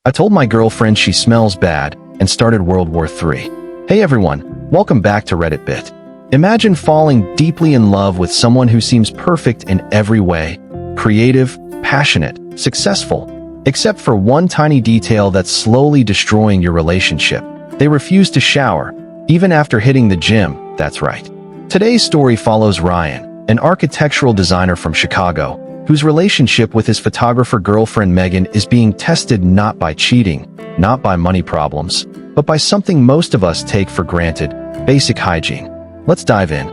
I told my girlfriend she smells bad and started World War III. Hey everyone, welcome back to Reddit Bit. Imagine falling deeply in love with someone who seems perfect in every way. Creative, passionate, successful. Except for one tiny detail that's slowly destroying your relationship. They refuse to shower, even after hitting the gym, that's right. Today's story follows Ryan, an architectural designer from Chicago, whose relationship with his photographer girlfriend Megan is being tested not by cheating, not by money problems, but by something most of us take for granted, basic hygiene. Let's dive in.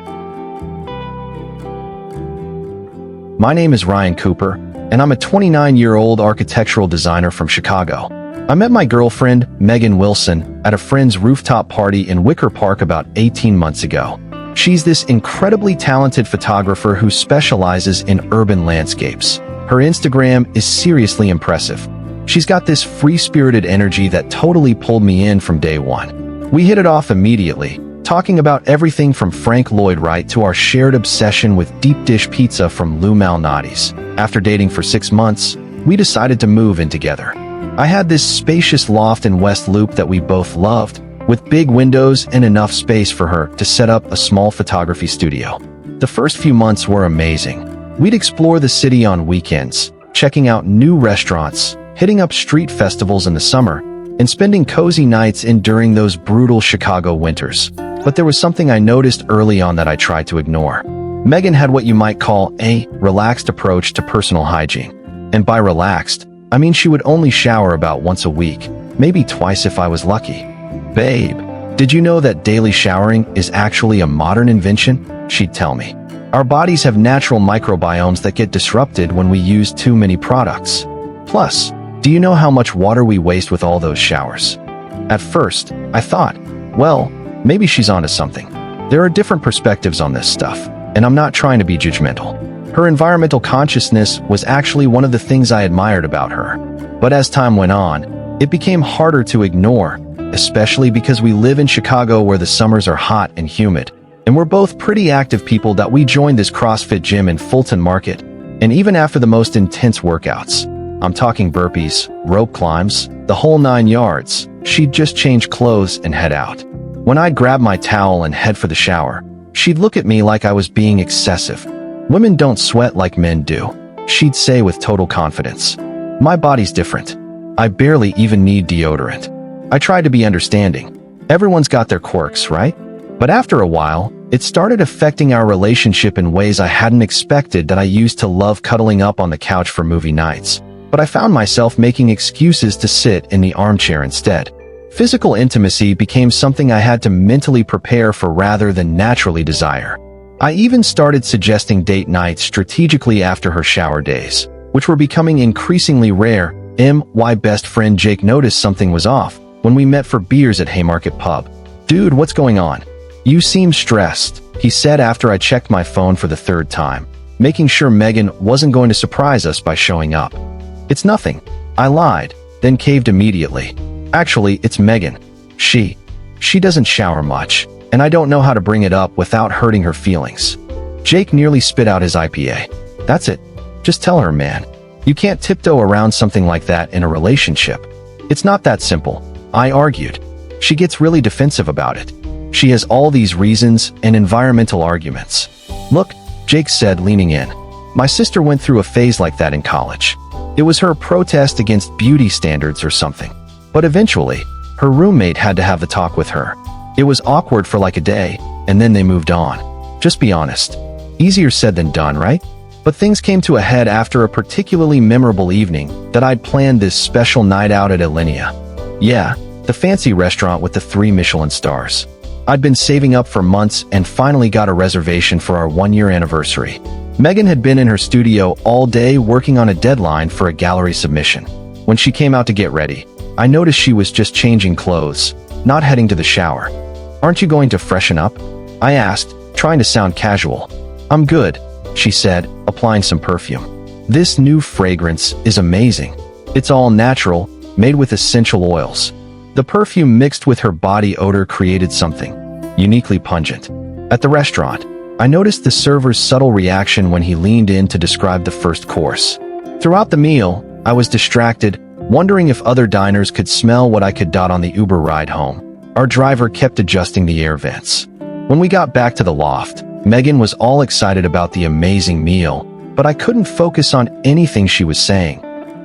My name is Ryan Cooper, and I'm a 29-year-old architectural designer from Chicago. I met my girlfriend, Megan Wilson, at a friend's rooftop party in Wicker Park about 18 months ago. She's this incredibly talented photographer who specializes in urban landscapes. Her Instagram is seriously impressive. She's got this free-spirited energy that totally pulled me in from day one. We hit it off immediately, talking about everything from Frank Lloyd Wright to our shared obsession with deep dish pizza from Lou Malnati's. After dating for 6 months, we decided to move in together. I had this spacious loft in West Loop that we both loved, with big windows and enough space for her to set up a small photography studio. The first few months were amazing. We'd explore the city on weekends, checking out new restaurants, hitting up street festivals in the summer, and spending cozy nights in during those brutal Chicago winters. But there was something I noticed early on that I tried to ignore. Megan had what you might call a relaxed approach to personal hygiene. And by relaxed, I mean she would only shower about once a week, maybe twice if I was lucky. Babe, did you know that daily showering is actually a modern invention? She'd tell me. Our bodies have natural microbiomes that get disrupted when we use too many products. Plus, do you know how much water we waste with all those showers? At first, I thought, well, maybe she's onto something. There are different perspectives on this stuff, and I'm not trying to be judgmental. Her environmental consciousness was actually one of the things I admired about her. But as time went on, it became harder to ignore, especially because we live in Chicago where the summers are hot and humid, and we're both pretty active people that we joined this CrossFit gym in Fulton Market, and even after the most intense workouts, I'm talking burpees, rope climbs, the whole 9 yards, she'd just change clothes and head out. When I'd grab my towel and head for the shower, she'd look at me like I was being excessive. Women don't sweat like men do, she'd say with total confidence. My body's different. I barely even need deodorant. I tried to be understanding. Everyone's got their quirks, right? But after a while, it started affecting our relationship in ways I hadn't expected. That I used to love cuddling up on the couch for movie nights, but I found myself making excuses to sit in the armchair instead. Physical intimacy became something I had to mentally prepare for rather than naturally desire. I even started suggesting date nights strategically after her shower days, which were becoming increasingly rare. My best friend Jake noticed something was off when we met for beers at Haymarket Pub. Dude, what's going on? You seem stressed, he said after I checked my phone for the 3rd time, making sure Megan wasn't going to surprise us by showing up. It's nothing, I lied, then caved immediately. Actually, it's Megan. She doesn't shower much, and I don't know how to bring it up without hurting her feelings. Jake nearly spit out his IPA. That's it. Just tell her, man. You can't tiptoe around something like that in a relationship. It's not that simple, I argued. She gets really defensive about it. She has all these reasons and environmental arguments. Look, Jake said, leaning in. My sister went through a phase like that in college. It was her protest against beauty standards or something. But eventually, her roommate had to have the talk with her. It was awkward for like a day, and then they moved on. Just be honest. Easier said than done, right? But things came to a head after a particularly memorable evening that I'd planned this special night out at Alinea. Yeah, the fancy restaurant with the 3 Michelin stars. I'd been saving up for months and finally got a reservation for our 1-year anniversary. Megan had been in her studio all day working on a deadline for a gallery submission. When she came out to get ready, I noticed she was just changing clothes, not heading to the shower. Aren't you going to freshen up? I asked, trying to sound casual. I'm good, she said, applying some perfume. This new fragrance is amazing. It's all natural, made with essential oils. The perfume mixed with her body odor created something uniquely pungent. At the restaurant, I noticed the server's subtle reaction when he leaned in to describe the first course. Throughout the meal, I was distracted, wondering if other diners could smell what I could. On the Uber ride home, our driver kept adjusting the air vents. When we got back to the loft, Megan was all excited about the amazing meal, but I couldn't focus on anything she was saying.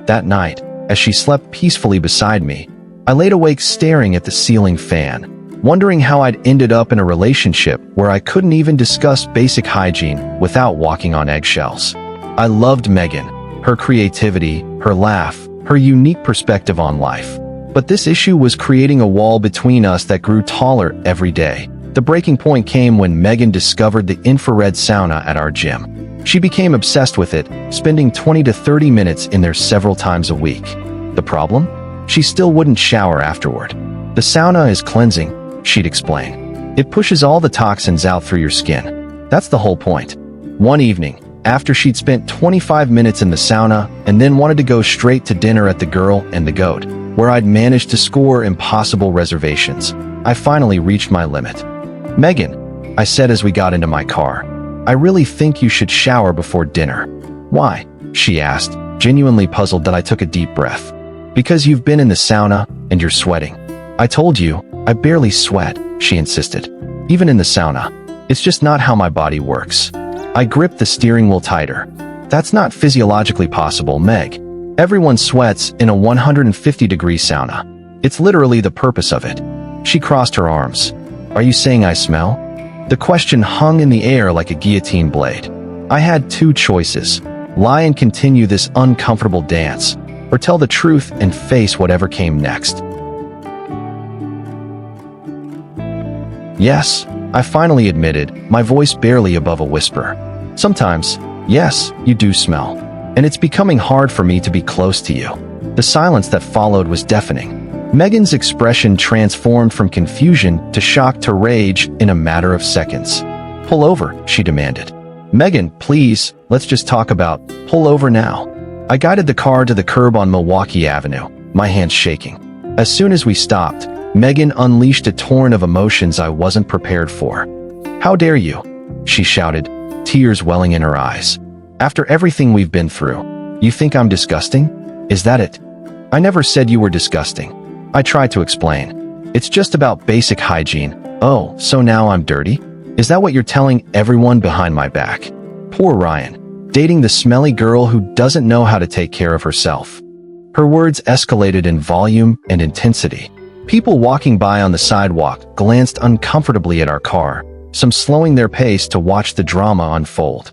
That night, as she slept peacefully beside me, I laid awake staring at the ceiling fan, wondering how I'd ended up in a relationship where I couldn't even discuss basic hygiene without walking on eggshells. I loved Megan, her creativity, her laugh, her unique perspective on life. But this issue was creating a wall between us that grew taller every day. The breaking point came when Megan discovered the infrared sauna at our gym. She became obsessed with it, spending 20 to 30 minutes in there several times a week. The problem? She still wouldn't shower afterward. The sauna is cleansing, she'd explain. It pushes all the toxins out through your skin. That's the whole point. One evening, after she'd spent 25 minutes in the sauna and then wanted to go straight to dinner at the Girl and the Goat, where I'd managed to score impossible reservations, I finally reached my limit. "Megan," I said as we got into my car, "I really think you should shower before dinner." "Why?" she asked, genuinely puzzled that I took a deep breath. "Because you've been in the sauna and you're sweating." "I told you, I barely sweat," she insisted. "Even in the sauna. It's just not how my body works." I gripped the steering wheel tighter. "That's not physiologically possible, Meg. Everyone sweats in a 150-degree sauna. It's literally the purpose of it." She crossed her arms. "Are you saying I smell?" The question hung in the air like a guillotine blade. I had two choices: lie and continue this uncomfortable dance, or tell the truth and face whatever came next. "Yes," I finally admitted, my voice barely above a whisper. "Sometimes, yes, you do smell. And it's becoming hard for me to be close to you." The silence that followed was deafening. Megan's expression transformed from confusion to shock to rage in a matter of seconds. "Pull over," she demanded. "Megan, please, let's just talk about, pull over now." I guided the car to the curb on Milwaukee Avenue, my hands shaking. As soon as we stopped, Megan unleashed a torrent of emotions I wasn't prepared for. "How dare you?" she shouted, tears welling in her eyes. "After everything we've been through, you think I'm disgusting? Is that it?" "I never said you were disgusting," I tried to explain. "It's just about basic hygiene." "Oh, so now I'm dirty? Is that what you're telling everyone behind my back?" Poor Ryan, dating the smelly girl who doesn't know how to take care of herself. Her words escalated in volume and intensity. People walking by on the sidewalk glanced uncomfortably at our car, some slowing their pace to watch the drama unfold.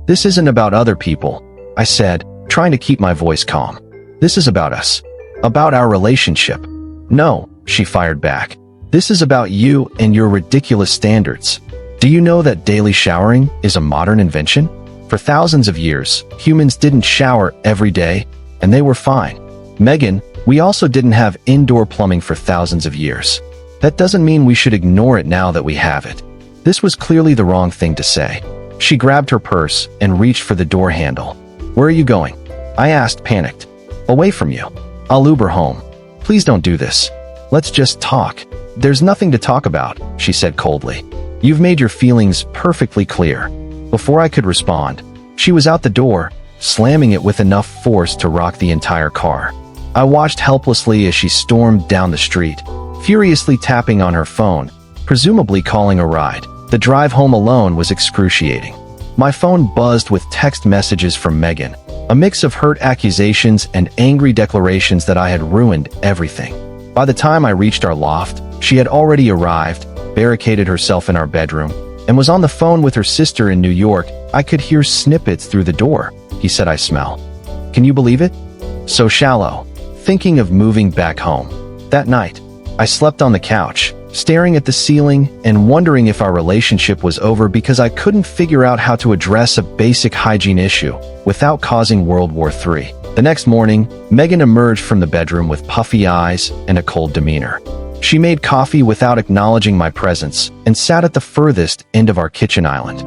"This isn't about other people," I said, trying to keep my voice calm. "This is about us. About our relationship." "No," she fired back. "This is about you and your ridiculous standards. Do you know that daily showering is a modern invention? For thousands of years, humans didn't shower every day, and they were fine. Megan, we also didn't have indoor plumbing for thousands of years. That doesn't mean we should ignore it now that we have it." This was clearly the wrong thing to say. She grabbed her purse and reached for the door handle. "Where are you going?" I asked, panicked. "Away from you. I'll Uber home. Please don't do this. Let's just talk." "There's nothing to talk about," she said coldly. "You've made your feelings perfectly clear." Before I could respond, she was out the door, slamming it with enough force to rock the entire car. I watched helplessly as she stormed down the street, furiously tapping on her phone, presumably calling a ride. The drive home alone was excruciating. My phone buzzed with text messages from Megan, a mix of hurt accusations and angry declarations that I had ruined everything. By the time I reached our loft, she had already arrived, barricaded herself in our bedroom, and was on the phone with her sister in New York. I could hear snippets through the door. "He said I smell. Can you believe it?" So shallow. Thinking of moving back home. That night, I slept on the couch, staring at the ceiling and wondering if our relationship was over because I couldn't figure out how to address a basic hygiene issue without causing World War III. The next morning, Megan emerged from the bedroom with puffy eyes and a cold demeanor. She made coffee without acknowledging my presence and sat at the furthest end of our kitchen island.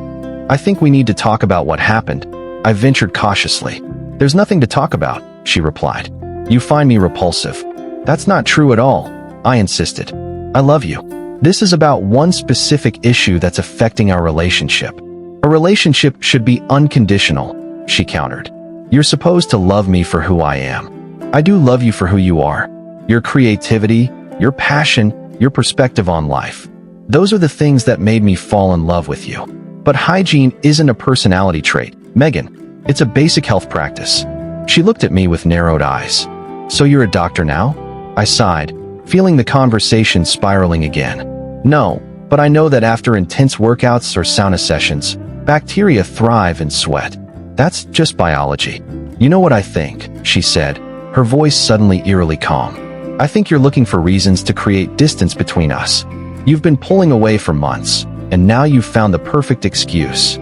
"I think we need to talk about what happened," I ventured cautiously. "There's nothing to talk about," she replied. "You find me repulsive." "That's not true at all," I insisted. "I love you. This is about one specific issue that's affecting our relationship." "A relationship should be unconditional," she countered. "You're supposed to love me for who I am." I do love you for who you are. Your creativity, your passion, your perspective on life. Those are the things that made me fall in love with you. But hygiene isn't a personality trait, Megan. It's a basic health practice. She looked at me with narrowed eyes. So you're a doctor now? I sighed, feeling the conversation spiraling again. No, but I know that after intense workouts or sauna sessions, bacteria thrive in sweat. That's just biology. You know what I think, she said, her voice suddenly eerily calm. I think you're looking for reasons to create distance between us. You've been pulling away for months, and now you've found the perfect excuse.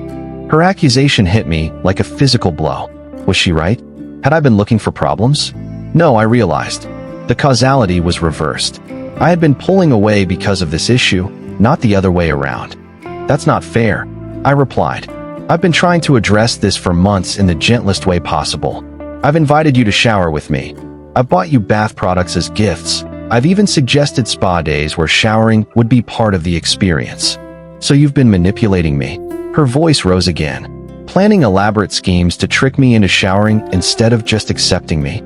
Her accusation hit me like a physical blow. Was she right? Had I been looking for problems? No, I realized. The causality was reversed. I had been pulling away because of this issue, not the other way around. That's not fair, I replied. I've been trying to address this for months in the gentlest way possible. I've invited you to shower with me. I've bought you bath products as gifts. I've even suggested spa days where showering would be part of the experience. So you've been manipulating me. Her voice rose again, planning elaborate schemes to trick me into showering instead of just accepting me.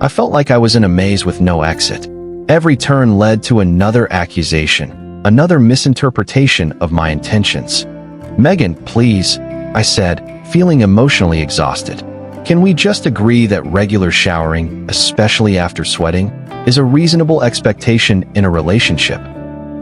I felt like I was in a maze with no exit. Every turn led to another accusation, another misinterpretation of my intentions. Megan, please, I said, feeling emotionally exhausted. Can we just agree that regular showering, especially after sweating, is a reasonable expectation in a relationship?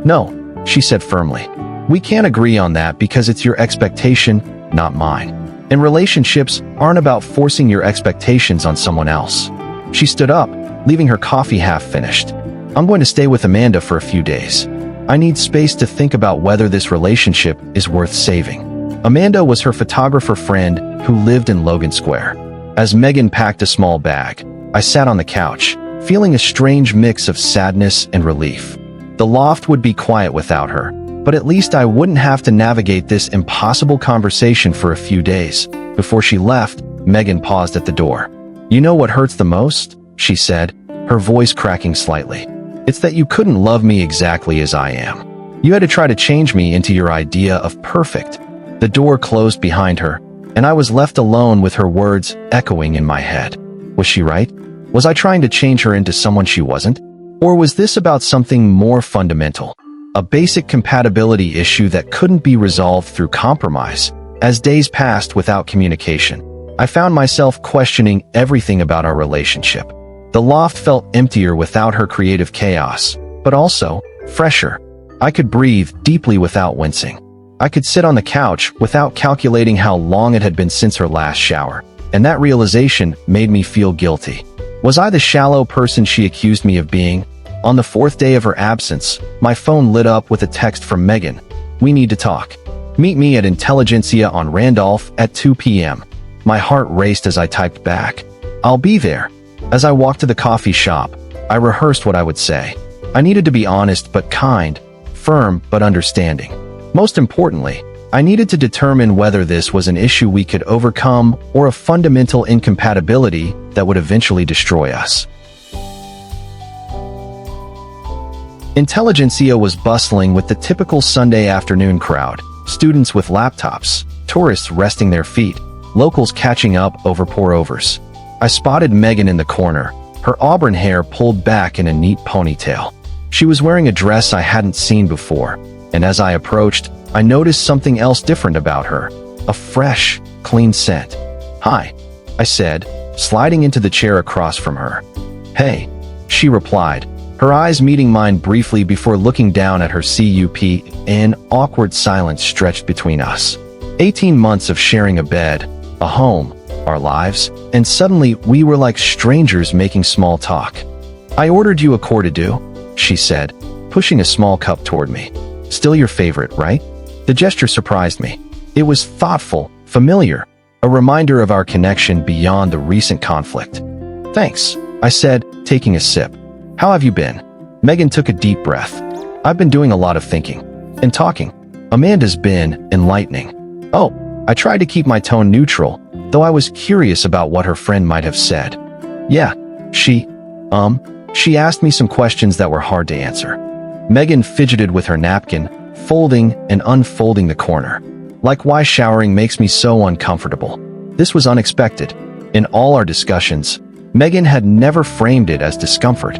No, she said firmly. We can't agree on that because it's your expectation, not mine. And relationships aren't about forcing your expectations on someone else. She stood up, leaving her coffee half finished. I'm going to stay with Amanda for a few days. I need space to think about whether this relationship is worth saving. Amanda was her photographer friend who lived in Logan Square. As Megan packed a small bag, I sat on the couch, feeling a strange mix of sadness and relief. The loft would be quiet without her, but at least I wouldn't have to navigate this impossible conversation for a few days. Before she left, Megan paused at the door. You know what hurts the most? She said, her voice cracking slightly. It's that you couldn't love me exactly as I am. You had to try to change me into your idea of perfect. The door closed behind her, and I was left alone with her words echoing in my head. Was she right? Was I trying to change her into someone she wasn't? Or was this about something more fundamental? A basic compatibility issue that couldn't be resolved through compromise. As days passed without communication, I found myself questioning everything about our relationship. The loft felt emptier without her creative chaos, but also fresher. I could breathe deeply without wincing. I could sit on the couch without calculating how long it had been since her last shower, and that realization made me feel guilty. Was I the shallow person she accused me of being? On the fourth day of her absence, my phone lit up with a text from Megan. We need to talk. Meet me at Intelligentsia on Randolph at 2 p.m. My heart raced as I typed back. I'll be there. As I walked to the coffee shop, I rehearsed what I would say. I needed to be honest but kind, firm but understanding. Most importantly, I needed to determine whether this was an issue we could overcome or a fundamental incompatibility that would eventually destroy us. Intelligentsia was bustling with the typical Sunday afternoon crowd, students with laptops, tourists resting their feet, locals catching up over pour-overs. I spotted Megan in the corner, her auburn hair pulled back in a neat ponytail. She was wearing a dress I hadn't seen before, and as I approached, I noticed something else different about her, a fresh, clean scent. Hi, I said, sliding into the chair across from her. Hey, she replied, her eyes meeting mine briefly before looking down at her cup. An awkward silence stretched between us. 18 months of sharing a bed, a home, our lives, and suddenly we were like strangers making small talk. I ordered you a courte-à-deux, she said, pushing a small cup toward me. Still your favorite, right? The gesture surprised me. It was thoughtful, familiar, a reminder of our connection beyond the recent conflict. Thanks, I said, taking a sip. How have you been? Megan took a deep breath. I've been doing a lot of thinking and talking. Amanda's been enlightening. Oh, I tried to keep my tone neutral, though I was curious about what her friend might have said. Yeah, she asked me some questions that were hard to answer. Megan fidgeted with her napkin, folding and unfolding the corner. Like why showering makes me so uncomfortable. This was unexpected. In all our discussions, Megan had never framed it as discomfort,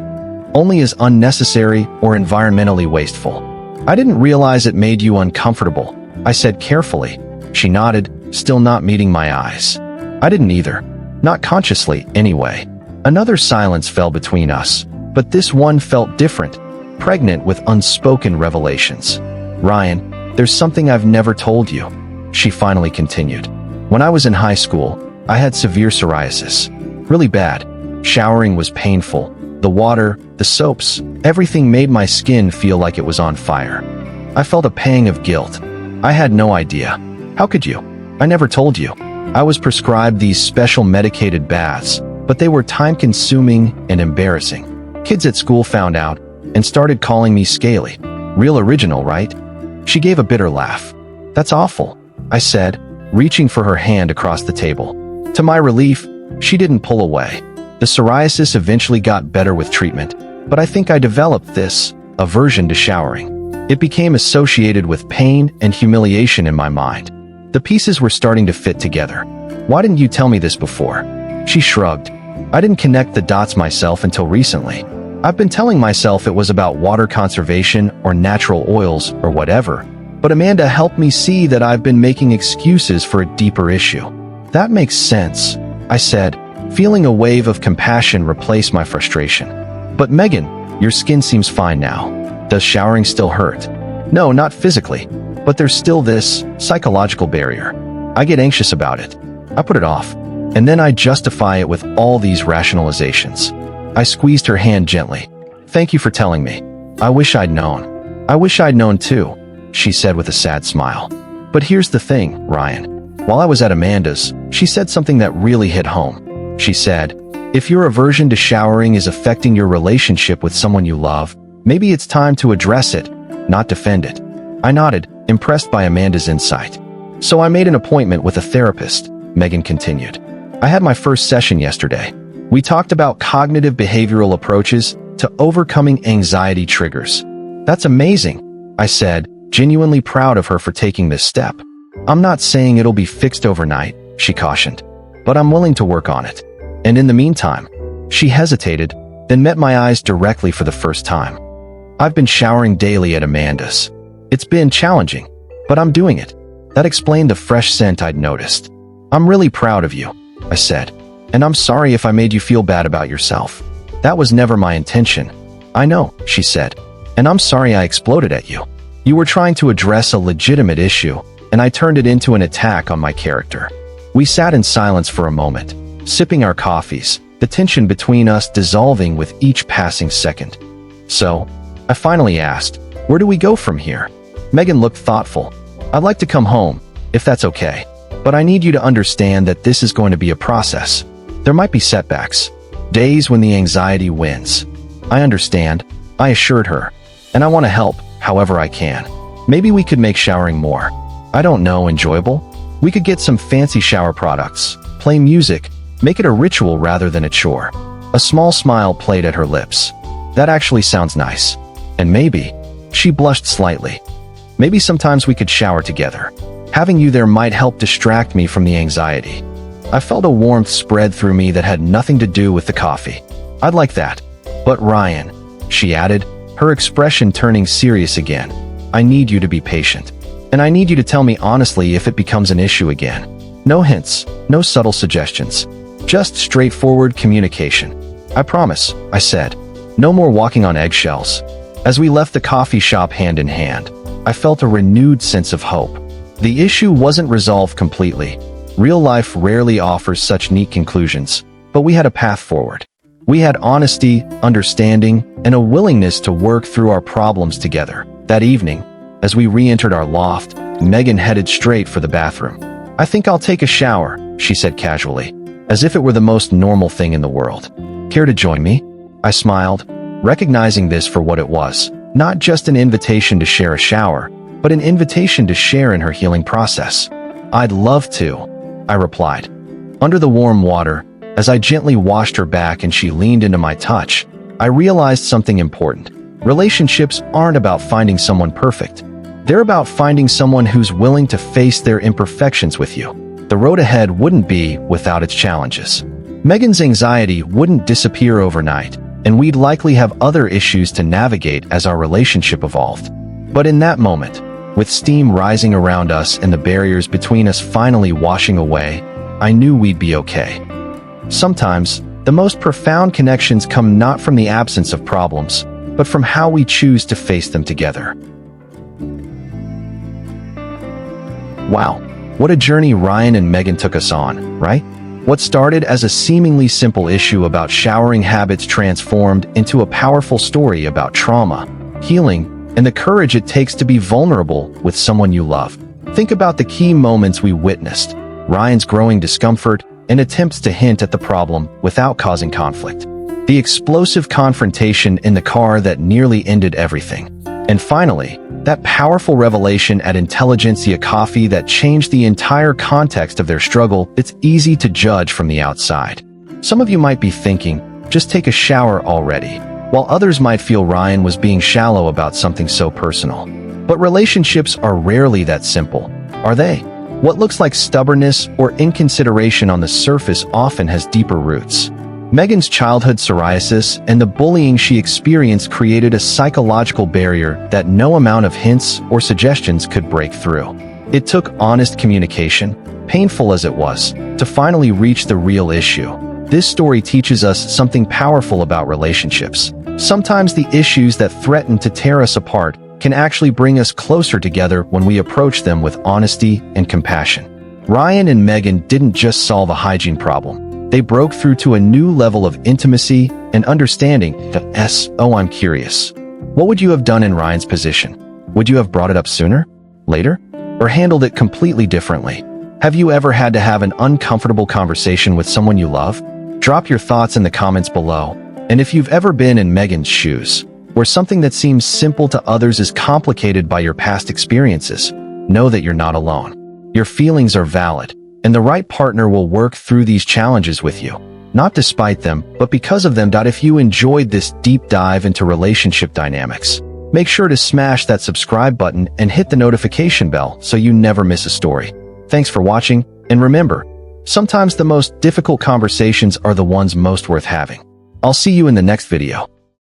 only as unnecessary or environmentally wasteful. "I didn't realize it made you uncomfortable," I said carefully. She nodded, still not meeting my eyes. "I didn't either. Not consciously, anyway." Another silence fell between us, but this one felt different, pregnant with unspoken revelations. "Ryan, there's something I've never told you," she finally continued. "When I was in high school, I had severe psoriasis. Really bad. Showering was painful. The water, the soaps, everything made my skin feel like it was on fire. I felt a pang of guilt. I had no idea. How could you? I never told you. I was prescribed these special medicated baths, but they were time-consuming and embarrassing. Kids at school found out and started calling me scaly. Real original, right?" She gave a bitter laugh. "That's awful," I said, reaching for her hand across the table. To my relief, she didn't pull away. The psoriasis eventually got better with treatment, but I think I developed this aversion to showering. It became associated with pain and humiliation in my mind. The pieces were starting to fit together. "Why didn't you tell me this before?" She shrugged. "I didn't connect the dots myself until recently. I've been telling myself it was about water conservation or natural oils or whatever, but Amanda helped me see that I've been making excuses for a deeper issue." "That makes sense," I said, feeling a wave of compassion replace my frustration. "But Megan, your skin seems fine now. Does showering still hurt?" "No, not physically, but there's still this psychological barrier. I get anxious about it. I put it off, and then I justify it with all these rationalizations." I squeezed her hand gently. "Thank you for telling me. I wish I'd known." "I wish I'd known too," she said with a sad smile. "But here's the thing, Ryan. While I was at Amanda's, she said something that really hit home. She said, if your aversion to showering is affecting your relationship with someone you love, maybe it's time to address it, not defend it." I nodded, impressed by Amanda's insight. "So I made an appointment with a therapist," Megan continued. "I had my first session yesterday. We talked about cognitive behavioral approaches to overcoming anxiety triggers." "That's amazing," I said, genuinely proud of her for taking this step. "I'm not saying it'll be fixed overnight," she cautioned, "but I'm willing to work on it. And in the meantime," she hesitated, then met my eyes directly for the first time. "I've been showering daily at Amanda's. It's been challenging, but I'm doing it." That explained the fresh scent I'd noticed. "I'm really proud of you," I said, "and I'm sorry if I made you feel bad about yourself. That was never my intention." "I know," she said, "and I'm sorry I exploded at you. You were trying to address a legitimate issue, and I turned it into an attack on my character." We sat in silence for a moment, sipping our coffees, the tension between us dissolving with each passing second. "So," I finally asked, "where do we go from here?" Megan looked thoughtful. "I'd like to come home, if that's okay. But I need you to understand that this is going to be a process. There might be setbacks, days when the anxiety wins." "I understand," I assured her, "and I want to help, however I can. Maybe we could make showering more, I don't know, enjoyable? We could get some fancy shower products, play music, make it a ritual rather than a chore." A small smile played at her lips. "That actually sounds nice. And maybe," she blushed slightly, "maybe sometimes we could shower together. Having you there might help distract me from the anxiety." I felt a warmth spread through me that had nothing to do with the coffee. "I'd like that. But Ryan," she added, her expression turning serious again, "I need you to be patient. And I need you to tell me honestly if it becomes an issue again. No hints, no subtle suggestions. Just straightforward communication. I promise," I said. "No more walking on eggshells." As we left the coffee shop hand in hand, I felt a renewed sense of hope. The issue wasn't resolved completely. Real life rarely offers such neat conclusions, but we had a path forward. We had honesty, understanding, and a willingness to work through our problems together. That evening, as we re-entered our loft, Megan headed straight for the bathroom. "I think I'll take a shower," she said casually, as if it were the most normal thing in the world. "Care to join me?" I smiled, recognizing this for what it was, not just an invitation to share a shower, but an invitation to share in her healing process. "I'd love to," I replied. Under the warm water, as I gently washed her back and she leaned into my touch, I realized something important. Relationships aren't about finding someone perfect. They're about finding someone who's willing to face their imperfections with you. The road ahead wouldn't be without its challenges. Megan's anxiety wouldn't disappear overnight, and we'd likely have other issues to navigate as our relationship evolved. But in that moment, with steam rising around us and the barriers between us finally washing away, I knew we'd be okay. Sometimes, the most profound connections come not from the absence of problems, but from how we choose to face them together. Wow, what a journey Ryan and Megan took us on, right? What started as a seemingly simple issue about showering habits transformed into a powerful story about trauma, healing, and the courage it takes to be vulnerable with someone you love. Think about the key moments we witnessed: Ryan's growing discomfort and attempts to hint at the problem without causing conflict, the explosive confrontation in the car that nearly ended everything, and finally, that powerful revelation at Intelligentsia Coffee that changed the entire context of their struggle. It's easy to judge from the outside. Some of you might be thinking, just take a shower already, while others might feel Ryan was being shallow about something so personal. But relationships are rarely that simple, are they? What looks like stubbornness or inconsideration on the surface often has deeper roots. Megan's childhood psoriasis and the bullying she experienced created a psychological barrier that no amount of hints or suggestions could break through. It took honest communication, painful as it was, to finally reach the real issue. This story teaches us something powerful about relationships. Sometimes the issues that threaten to tear us apart can actually bring us closer together when we approach them with honesty and compassion. Ryan and Megan didn't just solve a hygiene problem. They broke through to a new level of intimacy and understanding. I'm curious. What would you have done in Ryan's position? Would you have brought it up sooner? Later? Or handled it completely differently? Have you ever had to have an uncomfortable conversation with someone you love? Drop your thoughts in the comments below. And if you've ever been in Megan's shoes, where something that seems simple to others is complicated by your past experiences, know that you're not alone. Your feelings are valid, and the right partner will work through these challenges with you, not despite them, but because of them. If you enjoyed this deep dive into relationship dynamics, make sure to smash that subscribe button and hit the notification bell so you never miss a story. Thanks for watching, and remember, sometimes the most difficult conversations are the ones most worth having. I'll see you in the next video.